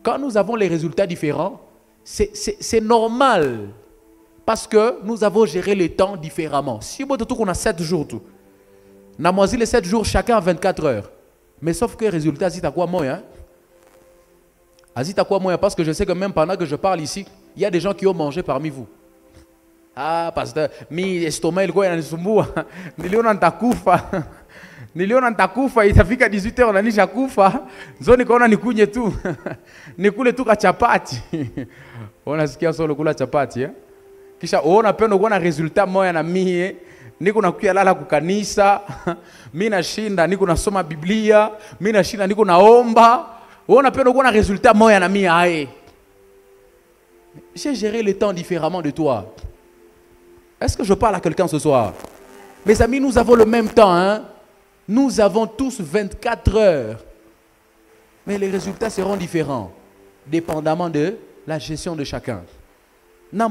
Quand nous avons les résultats différents, c'est normal parce que nous avons géré le temps différemment. Si on a 7 jours tout. Na moisi les 7 jours chacun 24 heures. Mais sauf que résultat c'est à quoi moi hein? Azita quoi moi parce que je sais que même pendant que je parle ici, il y a des gens qui ont mangé parmi vous. Ah, pasteur, mi estomac ilikuwa inanisumbua. Niliona nitakufa. Niliona nitakufa itafika 18h na nishakufa. Nzo nikaona nikunye tu. Nikule tu kachapati. Unasikia solo kula chapati Kisha uona pendo kuona resultat moya na mie. Niko nakuya lala kukanisa. Mimi nashinda niko nasoma Biblia. Mimi nashinda niko naomba. Uona pendo kuona resultat moya na mie aye. J'ai géré le temps différemment de toi. Est-ce que je parle à quelqu'un ce soir? Mes amis, nous avons le même temps. Hein? Nous avons tous 24 heures. Mais les résultats seront différents, dépendamment de la gestion de chacun. Est-ce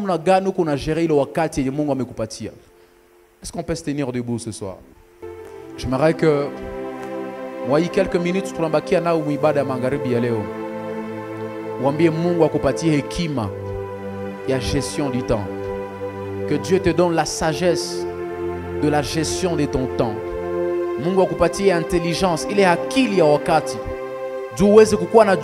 qu'on peut se tenir debout ce soir? J'aimerais que moi, quelques minutes, tunabakia na ibada magharibi ya leo. Uambie Mungu akupatie hekima ya gestion du temps. Que Dieu te donne la sagesse de la gestion de ton temps. Mungu akupatie intelligence, ile akili ya wakati. Juu uweze kukuwa na